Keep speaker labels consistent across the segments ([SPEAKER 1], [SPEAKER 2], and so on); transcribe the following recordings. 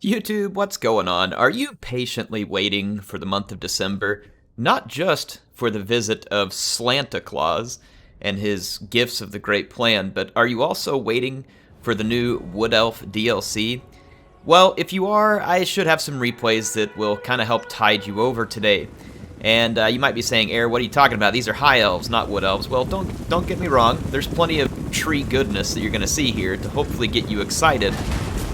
[SPEAKER 1] YouTube, what's going on? Are you patiently waiting for the month of December? Not just for the visit of Slanta Claus and his gifts of the Great Plan, but are you also waiting for the new Wood Elf DLC? Well, if you are, I should have some replays that will kind of help tide you over today. And you might be saying, Air, what are you talking about? These are high elves, not wood elves. Well, don't get me wrong. There's plenty of tree goodness that you're going to see here to hopefully get you excited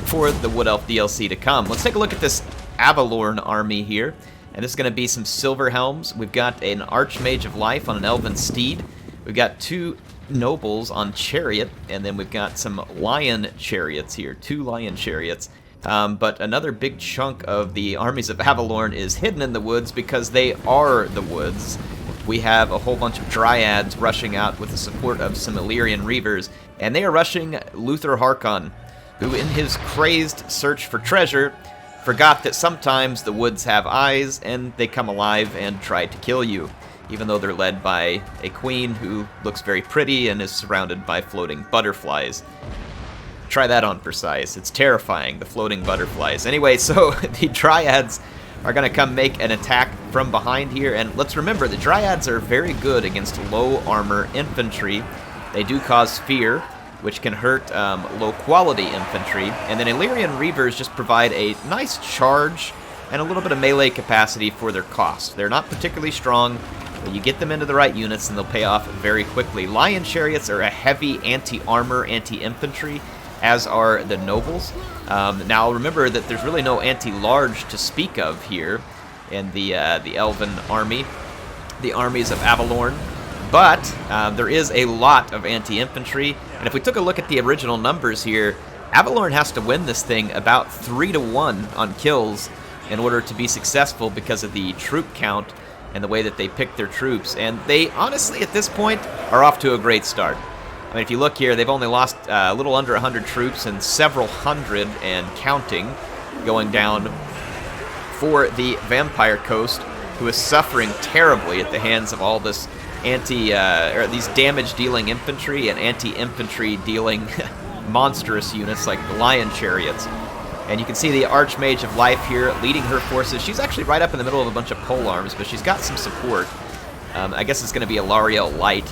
[SPEAKER 1] for the Wood Elf DLC to come. Let's take a look at this AVELORN army here. And this is going to be some silver helms. We've got an Archmage of Life on an elven steed. We've got two nobles on chariot. And then we've got some lion chariots here. Two lion chariots. But another big chunk of the armies of AVELORN is hidden in the woods because they are the woods. We have a whole bunch of dryads rushing out with the support of some Illyrian reavers. And they are rushing Luthor Harkon, who in his crazed search for treasure forgot that sometimes the woods have eyes and they come alive and try to kill you, even though they're led by a queen who looks very pretty and is surrounded by floating butterflies. Try that on for size. It's terrifying, the floating butterflies. Anyway, so the dryads are going to come make an attack from behind here, and let's remember the dryads are very good against low armor infantry. They do cause fear, which can hurt low-quality infantry. And then Illyrian Reavers just provide a nice charge and a little bit of melee capacity for their cost. They're not particularly strong, but you get them into the right units and they'll pay off very quickly. Lion Chariots are a heavy anti-armor, anti-infantry, as are the Nobles. Now remember that there's really no anti-large to speak of here in the Elven army, the armies of AVELORN. But there is a lot of anti-infantry, and if we took a look at the original numbers here, AVELORN has to win this thing about 3-1 on kills in order to be successful because of the troop count and the way that they pick their troops. And they honestly, at this point, are off to a great start. I mean, if you look here, they've only lost a little under 100 troops and several hundred and counting going down for the Vampire Coast, who is suffering terribly at the hands of all this these damage-dealing infantry and anti-infantry-dealing monstrous units like the Lion Chariots. And you can see the Archmage of Life here leading her forces. She's actually right up in the middle of a bunch of polearms, but she's got some support. I guess it's going to be a Lariel Light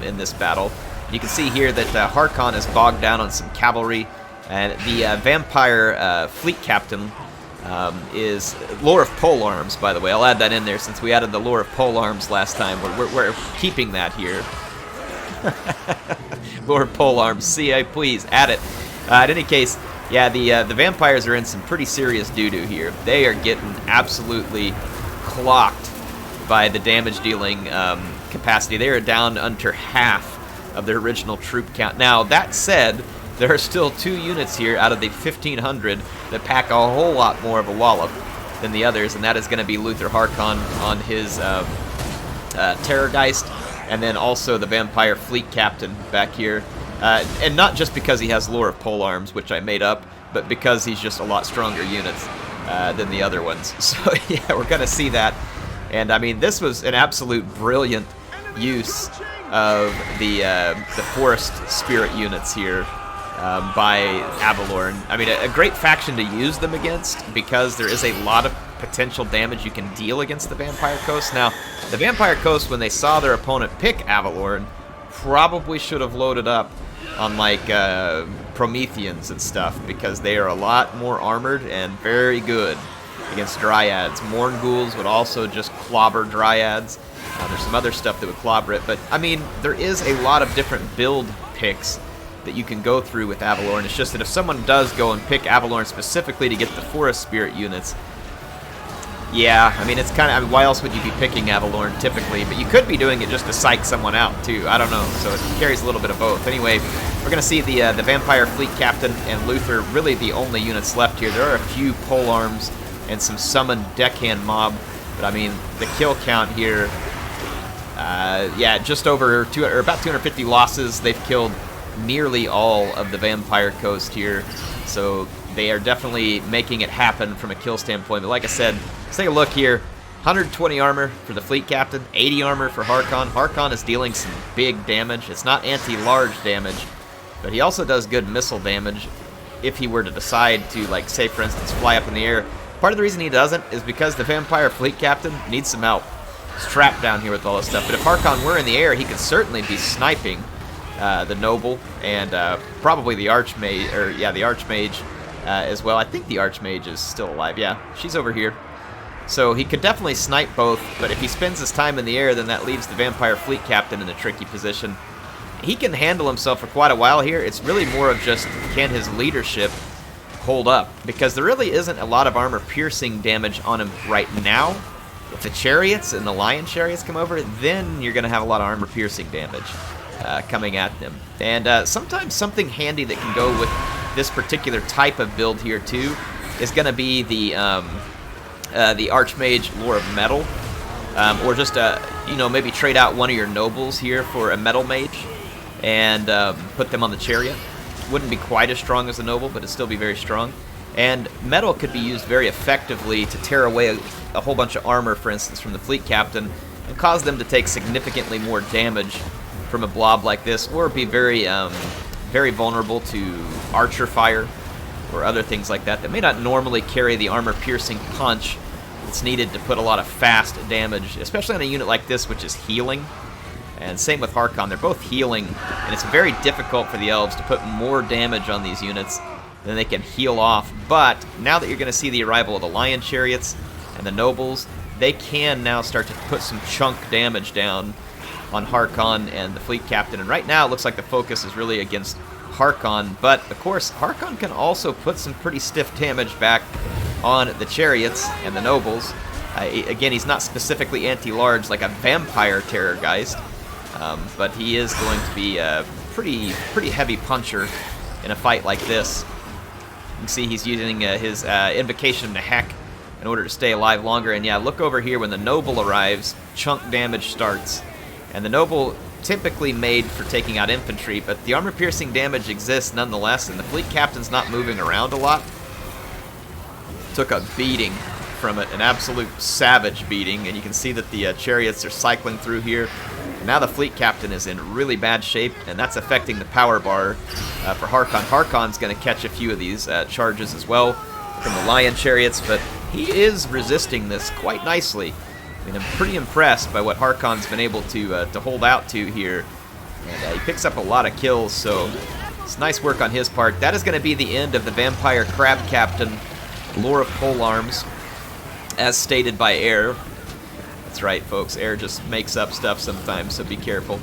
[SPEAKER 1] in this battle. You can see here that Harkon is bogged down on some cavalry, and the Vampire Fleet Captain is Lore of Polearms, by the way. I'll add that in there since we added the Lore of Polearms last time. We're keeping that here. Lore of Polearms, see, please, add it. In any case, yeah, the vampires are in some pretty serious doo-doo here. They are getting absolutely clocked by the damage-dealing capacity. They are down under half of their original troop count. Now, that said, there are still 2 units here out of the 1,500 that pack a whole lot more of a wallop than the others, and that is going to be Luthor Harkon on his Terrorgeist, and then also the Vampire Fleet Captain back here. And not just because he has Lore of Polearms, which I made up, but because he's just a lot stronger units than the other ones. So yeah, we're going to see that. And I mean, this was an absolute brilliant use of the Forest Spirit units here. By AVELORN. I mean, a great faction to use them against because there is a lot of potential damage you can deal against the Vampire Coast. Now, the Vampire Coast, when they saw their opponent pick AVELORN, probably should have loaded up on, like, Prometheans and stuff because they are a lot more armored and very good against Dryads. Mournghouls would also just clobber Dryads. There's some other stuff that would clobber it, but, I mean, there is a lot of different build picks that you can go through with AVELORN. It's just that if someone does go and pick AVELORN specifically to get the Forest Spirit units, yeah, I mean, it's kind of, I mean, why else would you be picking AVELORN typically? But you could be doing it just to psych someone out, too. I don't know, so it carries a little bit of both. Anyway, we're going to see the Vampire Fleet Captain and Luthor, really the only units left here. There are a few polearms and some summoned deckhand mob, but I mean, the kill count here, yeah, just over about 250 losses. They've killed nearly all of the Vampire Coast here, so they are definitely making it happen from a kill standpoint. But like I said, let's take a look here. 120 armor for the Fleet Captain, 80 armor for Harkon. Harkon is dealing some big damage. It's not anti-large damage, but he also does good missile damage. if he were to decide to, like, say, for instance, fly up in the air. Part of the reason he doesn't is because the Vampire Fleet Captain needs some help. He's trapped down here with all this stuff. But if Harkon were in the air, he could certainly be sniping the Noble and probably the Archmage, or yeah, the Archmage as well. I think the Archmage is still alive. Yeah, she's over here. So he could definitely snipe both, but if he spends his time in the air, then that leaves the Vampire Fleet Captain in a tricky position. He can handle himself for quite a while here. It's really more of just, can his leadership hold up? Because there really isn't a lot of armor-piercing damage on him right now. If the chariots and the lion chariots come over, then you're going to have a lot of armor-piercing damage coming at them. And sometimes something handy that can go with this particular type of build here, too, is going to be the Archmage Lore of Metal. Or just, you know, maybe trade out one of your nobles here for a Metal Mage and put them on the chariot. Wouldn't be quite as strong as the noble, but it'd still be very strong. And metal could be used very effectively to tear away a whole bunch of armor, for instance, from the fleet captain, and cause them to take significantly more damage from a blob like this, or be very, very vulnerable to archer fire or other things like that that may not normally carry the armor-piercing punch that's needed to put a lot of fast damage, especially on a unit like this, which is healing. And same with Harkon, they're both healing, and it's very difficult for the elves to put more damage on these units than they can heal off. But now that you're going to see the arrival of the lion chariots and the nobles, they can now start to put some chunk damage down on Harkon and the fleet captain. And right now it looks like the focus is really against Harkon, but of course Harkon can also put some pretty stiff damage back on the chariots and the nobles. Again, he's not specifically anti-large like a vampire terrorgeist, but he is going to be a pretty heavy puncher in a fight like this. You can see he's using his Invocation to Heck in order to stay alive longer. And yeah, look over here, when the noble arrives, chunk damage starts. And the noble typically made for taking out infantry, but the armor-piercing damage exists nonetheless, and the fleet captain's not moving around a lot. Took a beating from it, an absolute savage beating, and you can see that the chariots are cycling through here. And now the fleet captain is in really bad shape, and that's affecting the power bar for Harkon. Harkon's going to catch a few of these charges as well from the lion chariots, but he is resisting this quite nicely. I mean, I'm pretty impressed by what Harkon's been able to hold out to here. And he picks up a lot of kills, so it's nice work on his part. That is going to be the end of the Vampire Crab Captain, Lore of Polearms, as stated by Air. That's right, folks. Air just makes up stuff sometimes, so be careful.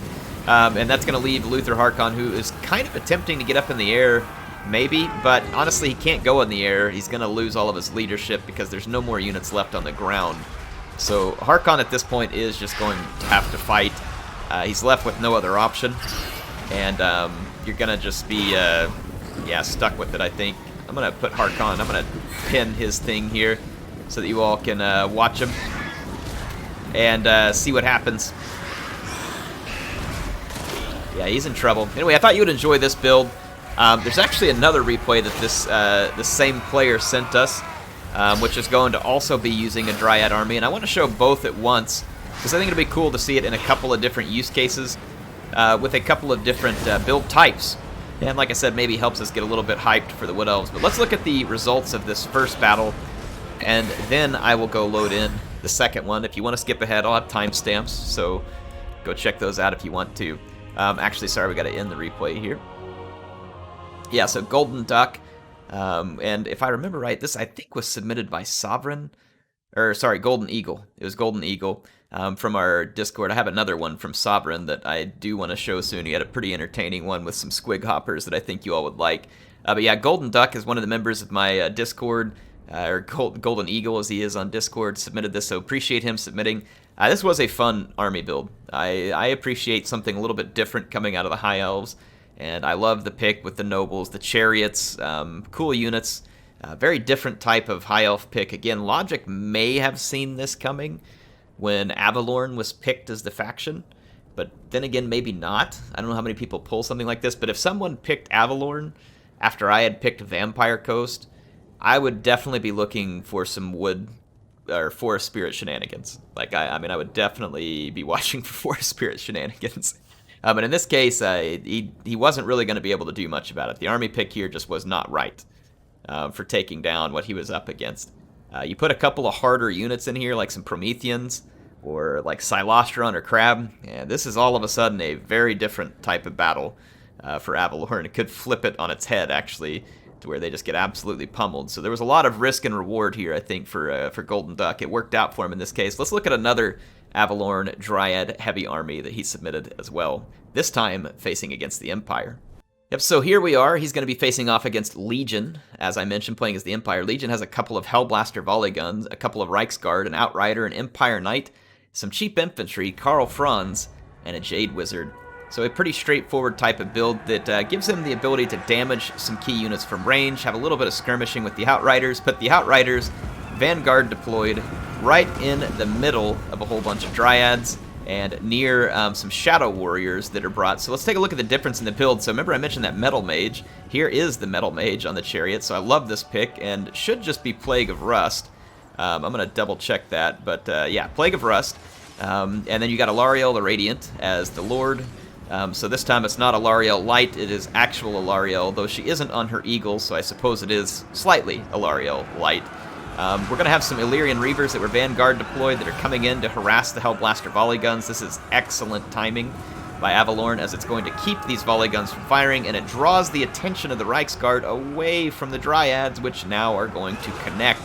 [SPEAKER 1] And that's going to leave Luthor Harkon, who is kind of attempting to get up in the air, maybe, but honestly, he can't go in the air. He's going to lose all of his leadership because there's no more units left on the ground. So Harkon at this point is just going to have to fight. He's left with no other option, and you're going to just be, yeah, stuck with it, I think. I'm going to put Harkon, I'm going to pin his thing here so that you all can watch him and see what happens. Yeah, he's in trouble. Anyway, I thought you would enjoy this build. There's actually another replay that this same player sent us, which is going to also be using a Dryad army, and I want to show both at once, because I think it'll be cool to see it in a couple of different use cases, with a couple of different build types. And like I said, maybe helps us get a little bit hyped for the Wood Elves. But let's look at the results of this first battle, and then I will go load in the second one. If you want to skip ahead, I'll have timestamps, so go check those out if you want to. Actually, sorry, we got to end the replay here. Yeah, so Golden Duck. And if I remember right, this I think was submitted by Sovereign, or sorry, Golden Eagle. It was Golden Eagle from our Discord. I have another one from Sovereign that I do want to show soon. He had a pretty entertaining one with some squig hoppers that I think you all would like. But yeah, Golden Duck is one of the members of my Discord, or Golden Eagle as he is on Discord, submitted this, so appreciate him submitting. This was a fun army build. I appreciate something a little bit different coming out of the High Elves. And I love the pick with the nobles, the chariots, cool units, very different type of high elf pick. Again, Logic may have seen this coming when AVELORN was picked as the faction, but then again, maybe not. I don't know how many people pull something like this, but if someone picked AVELORN after I had picked Vampire Coast, I would definitely be looking for some wood or forest spirit shenanigans. Like, I mean, I would definitely be watching for forest spirit shenanigans. But in this case, he wasn't really going to be able to do much about it. The army pick here just was not right for taking down what he was up against. You put a couple of harder units in here, like some Prometheans, or like Silostron or Crab, and this is all of a sudden a very different type of battle for AVELORN. It could flip it on its head, actually, to where they just get absolutely pummeled. So there was a lot of risk and reward here, I think, for Golden Duck. It worked out for him in this case. Let's look at another AVELORN Dryad heavy army that he submitted as well, this time facing against the Empire. Yep, so here we are. He's going to be facing off against Legion, as I mentioned, playing as the Empire. Legion has a couple of Hellblaster volley guns, a couple of Reichsguard, an Outrider, an Empire Knight, some cheap infantry, Karl Franz, and a Jade Wizard. So a pretty straightforward type of build that gives him the ability to damage some key units from range, have a little bit of skirmishing with the Outriders, but the Outriders, Vanguard deployed right in the middle of a whole bunch of Dryads, and near some Shadow Warriors that are brought. So let's take a look at the difference in the build. So remember I mentioned that Metal Mage. Here is the Metal Mage on the Chariot, so I love this pick, and should just be Plague of Rust. I'm going to double check that, but yeah, Plague of Rust. And then you got Alarielle the Radiant as the Lord. So this time it's not Alarielle Light, it is actual Alarielle, though she isn't on her Eagle, so I suppose it is slightly Alarielle Light. We're going to have some Illyrian Reavers that were Vanguard deployed that are coming in to harass the Hellblaster volley guns. This is excellent timing by AVELORN, as it's going to keep these volley guns from firing, and it draws the attention of the Reichsguard away from the Dryads, which now are going to connect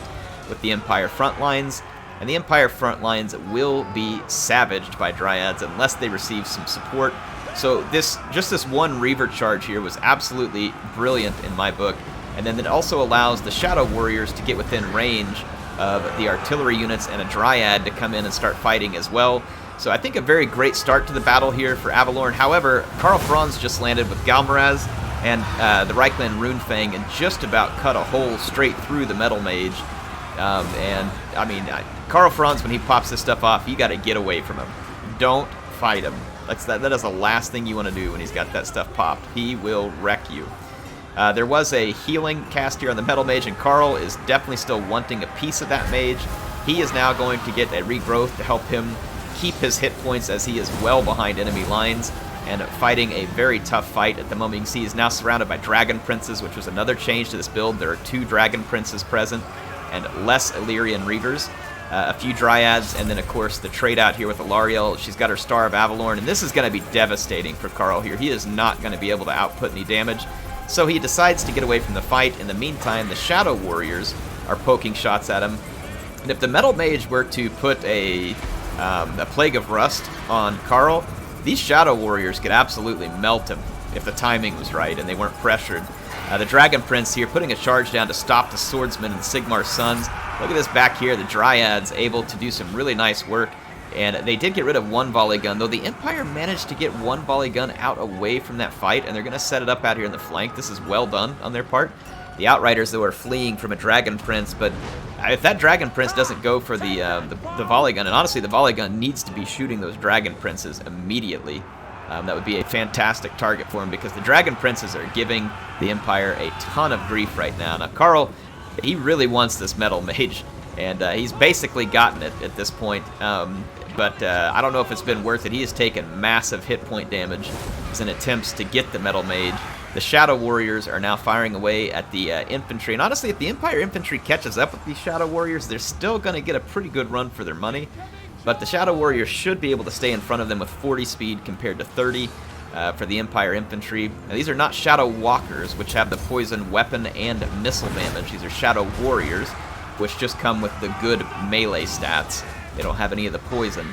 [SPEAKER 1] with the Empire front lines. And the Empire front lines will be savaged by Dryads unless they receive some support. So just this one Reaver charge here was absolutely brilliant in my book. And then it also allows the Shadow Warriors to get within range of the artillery units and a Dryad to come in and start fighting as well. So I think a very great start to the battle here for AVELORN. However, Karl Franz just landed with Galmaraz and the Reichland Runefang and just about cut a hole straight through the Metal Mage. And I mean, Karl Franz, when he pops this stuff off, you got to get away from him. Don't fight him. That is the last thing you want to do when he's got that stuff popped. He will wreck you. There was a healing cast here on the Metal Mage, and Karl is definitely still wanting a piece of that mage. He is now going to get a regrowth to help him keep his hit points, as he is well behind enemy lines and fighting a very tough fight at the moment. You can see he's now surrounded by Dragon Princes, which was another change to this build. There are 2 Dragon Princes present and less Illyrian Reavers. A few Dryads, and then of course the trade out here with Alarielle. She's got her Star of AVELORN, and this is going to be devastating for Karl here. He is not going to be able to output any damage, so he decides to get away from the fight. In the meantime, the Shadow Warriors are poking shots at him, and if the Metal Mage were to put a Plague of Rust on Karl, these Shadow Warriors could absolutely melt him if the timing was right and they weren't pressured. The Dragon Prince here putting a charge down to stop the Swordsman and Sigmar's Sons. Look at this back here, the Dryads able to do some really nice work, and they did get rid of one volley gun, though the Empire managed to get one volley gun out away from that fight, and they're going to set it up out here in the flank. This is well done on their part. The Outriders, though, are fleeing from a Dragon Prince, but if that Dragon Prince doesn't go for the volley gun, and honestly the volley gun needs to be shooting those Dragon Princes immediately, that would be a fantastic target for him, because the Dragon Princes are giving the Empire a ton of grief right now. Now, Karl, he really wants this Metal Mage, and he's basically gotten it at this point, but I don't know if it's been worth it. He has taken massive hit point damage in attempts to get the Metal Mage. The Shadow Warriors are now firing away at the infantry, and honestly, if the Empire infantry catches up with these Shadow Warriors, they're still going to get a pretty good run for their money. But the Shadow Warriors should be able to stay in front of them with 40 speed compared to 30 for the Empire Infantry. Now, these are not Shadow Walkers, which have the poison weapon and missile damage. These are Shadow Warriors, which just come with the good melee stats. They don't have any of the poison.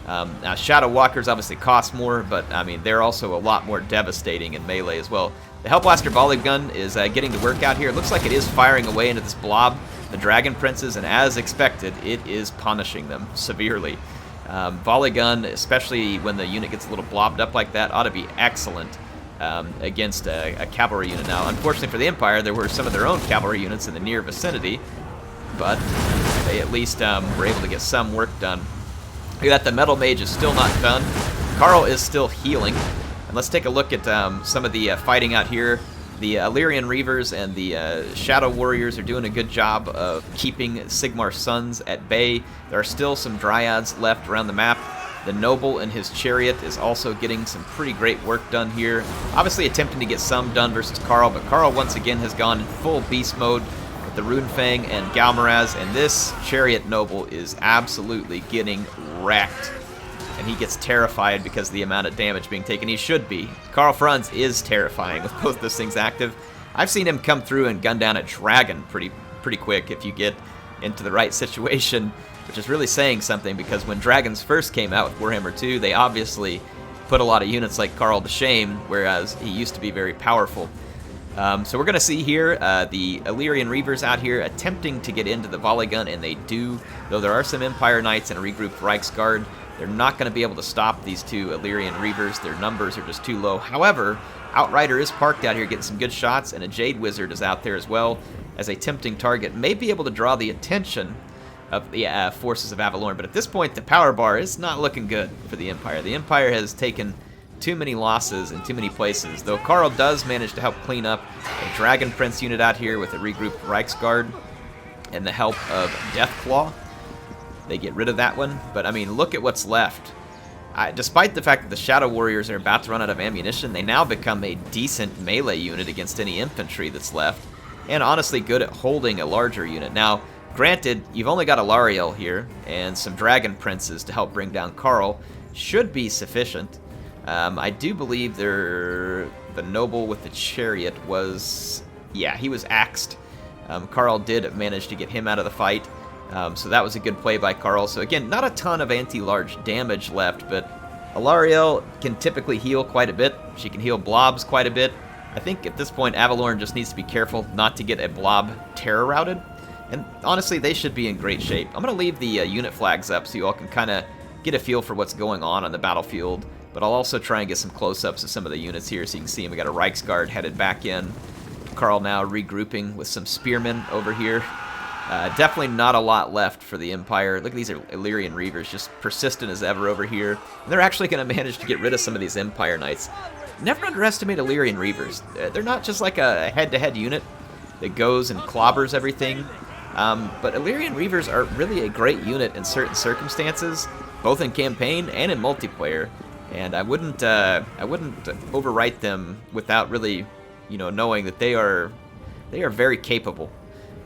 [SPEAKER 1] Now, Shadow Walkers obviously cost more, but I mean, they're also a lot more devastating in melee as well. The Hellblaster volley gun is getting to work out here. It looks like it is firing away into this blob, the Dragon Princes, and as expected, it is punishing them severely. Volley gun, especially when the unit gets a little blobbed up like that, ought to be excellent against a cavalry unit. Now, unfortunately for the Empire, there were some of their own cavalry units in the near vicinity, but they at least were able to get some work done. Look at that, the Metal Mage is still not done. Karl is still healing. And let's take a look at some of the fighting out here. The Illyrian Reavers and the Shadow Warriors are doing a good job of keeping Sigmar's Sons at bay. There are still some Dryads left around the map. The Noble and his chariot is also getting some pretty great work done here. Obviously attempting to get some done versus Karl, but Karl once again has gone in full beast mode with the Runefang and Galmaraz, and this chariot Noble is absolutely getting wrecked. And he gets terrified because of the amount of damage being taken. He should be. Karl Franz is terrifying with both those things active. I've seen him come through and gun down a dragon pretty quick if you get into the right situation, which is really saying something, because when dragons first came out with Warhammer 2, they obviously put a lot of units like Karl to shame, whereas he used to be very powerful. So we're going to see here the Illyrian Reavers out here attempting to get into the volley gun, and they do, though there are some Empire Knights and a regrouped Reichsguard. They're not going to be able to stop these two Illyrian Reavers. Their numbers are just too low. However, Outrider is parked out here getting some good shots, and a Jade Wizard is out there as well as a tempting target. May be able to draw the attention of the forces of AVELORN, but at this point the power bar is not looking good for the Empire. The Empire has taken too many losses in too many places, though Karl does manage to help clean up a Dragon Prince unit out here with a regrouped Reichsguard and the help of Deathclaw. They get rid of that one, but I mean, look at what's left. Despite the fact that the Shadow Warriors are about to run out of ammunition, they now become a decent melee unit against any infantry that's left, and honestly good at holding a larger unit. Now, granted, you've only got a Lariel here, and some Dragon Princes to help bring down Karl should be sufficient. I do believe the Noble with the Chariot was, yeah, he was axed. Karl did manage to get him out of the fight. So that was a good play by Karl. So again, not a ton of anti-large damage left, but Alarielle can typically heal quite a bit. She can heal blobs quite a bit. I think at this point, AVELORN just needs to be careful not to get a blob terror routed. And honestly, they should be in great shape. I'm going to leave the unit flags up so you all can kind of get a feel for what's going on the battlefield. But I'll also try and get some close-ups of some of the units here so you can see them. We got a Reichsguard headed back in. Karl now regrouping with some spearmen over here. Definitely not a lot left for the Empire. Look at these Illyrian Reavers, just persistent as ever over here. And they're actually going to manage to get rid of some of these Empire Knights. Never underestimate Illyrian Reavers. They're not just like a head-to-head unit that goes and clobbers everything. But Illyrian Reavers are really a great unit in certain circumstances, both in campaign and in multiplayer. And I wouldn't overwrite them without really, knowing that they are very capable.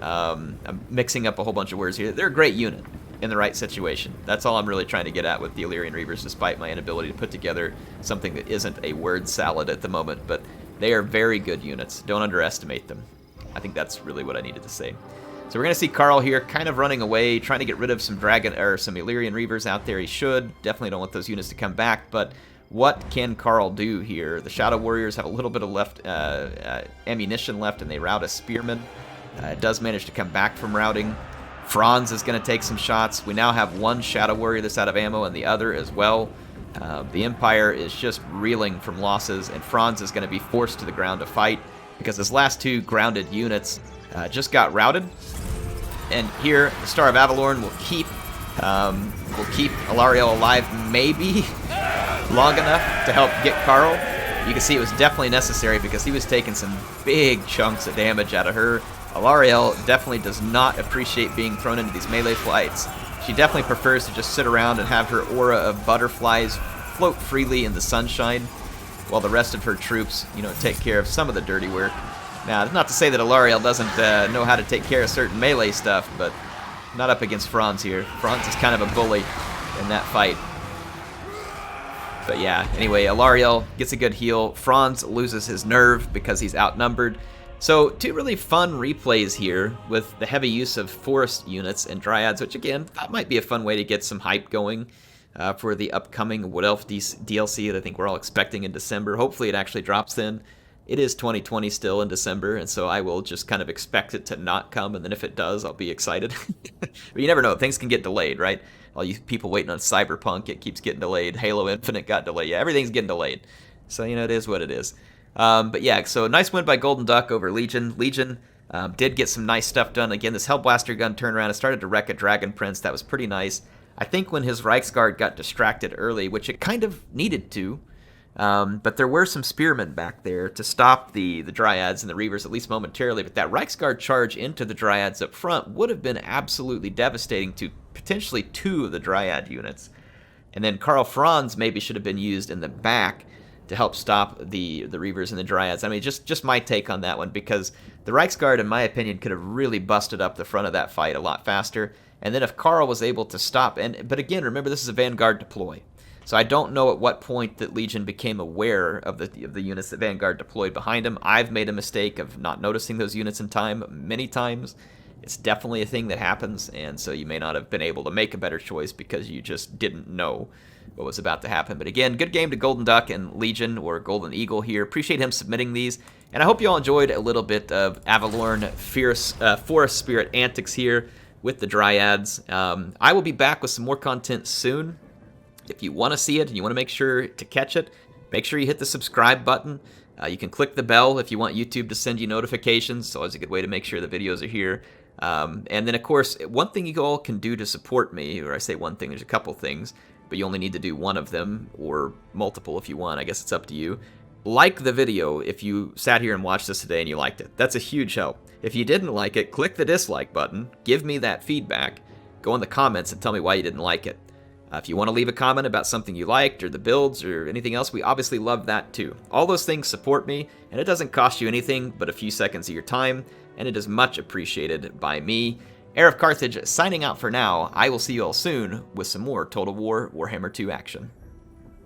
[SPEAKER 1] I'm mixing up a whole bunch of words here. They're a great unit in the right situation. That's all I'm really trying to get at with the Illyrian Reavers, despite my inability to put together something that isn't a word salad at the moment. But they are very good units. Don't underestimate them. I think that's really what I needed to say. So we're going to see Karl here kind of running away, trying to get rid of some some Illyrian Reavers out there. He should. Definitely don't want those units to come back, but what can Karl do here? The Shadow Warriors have a little bit of ammunition left, and they rout a Spearman. It does manage to come back from routing. Franz is going to take some shots. We now have one Shadow Warrior that's out of ammo and the other as well. The Empire is just reeling from losses, and Franz is going to be forced to the ground to fight because his last two grounded units just got routed. And here, the Star of AVELORN will keep Alarielle alive maybe long enough to help get Karl. You can see it was definitely necessary because he was taking some big chunks of damage out of her. Alarielle definitely does not appreciate being thrown into these melee fights. She definitely prefers to just sit around and have her aura of butterflies float freely in the sunshine while the rest of her troops, take care of some of the dirty work. Now, not to say that Alarielle doesn't know how to take care of certain melee stuff, but not up against Franz here. Franz is kind of a bully in that fight. But yeah, anyway, Alarielle gets a good heal. Franz loses his nerve because he's outnumbered. So, two really fun replays here with the heavy use of forest units and dryads, which again, that might be a fun way to get some hype going for the upcoming Wood Elf DLC that I think we're all expecting in December. Hopefully it actually drops then. It is 2020 still in December, and so I will just kind of expect it to not come, and then if it does, I'll be excited. But you never know, things can get delayed, right? All you people waiting on Cyberpunk, it keeps getting delayed. Halo Infinite got delayed. Yeah, everything's getting delayed. So, it is what it is. But yeah, so nice win by Golden Duck over Legion. Legion did get some nice stuff done. Again, this Hellblaster gun turnaround, it started to wreck a Dragon Prince. That was pretty nice. I think when his Reichsguard got distracted early, which it kind of needed to, but there were some Spearmen back there to stop the Dryads and the Reavers, at least momentarily. But that Reichsguard charge into the Dryads up front would have been absolutely devastating to potentially two of the Dryad units. And then Karl Franz maybe should have been used in the back to help stop the Reavers and the Dryads. I mean, just my take on that one, because the Reichsguard, in my opinion, could have really busted up the front of that fight a lot faster. And then if Karl was able to stop, but again, remember this is a Vanguard deploy. So I don't know at what point that Legion became aware of the units that Vanguard deployed behind him. I've made a mistake of not noticing those units in time many times. It's definitely a thing that happens, and so you may not have been able to make a better choice because you just didn't know what was about to happen. But again, good game to Golden Duck and Legion, or Golden Eagle here. Appreciate him submitting these, and I hope you all enjoyed a little bit of AVELORN Forest Spirit Antics here with the Dryads. I will be back with some more content soon. If you want to see it and you want to make sure to catch it, make sure you hit the subscribe button. You can click the bell if you want YouTube to send you notifications. It's always a good way to make sure the videos are here. And then, of course, one thing you all can do to support me, or I say one thing, there's a couple things, but you only need to do one of them, or multiple if you want. I guess it's up to you. Like the video if you sat here and watched this today and you liked it. That's a huge help. If you didn't like it, click the dislike button. Give me that feedback. Go in the comments and tell me why you didn't like it. If you want to leave a comment about something you liked, or the builds, or anything else, we obviously love that too. All those things support me, and it doesn't cost you anything but a few seconds of your time, and it is much appreciated by me. HeirofCarthage signing out for now. I will see you all soon with some more Total War Warhammer 2 action.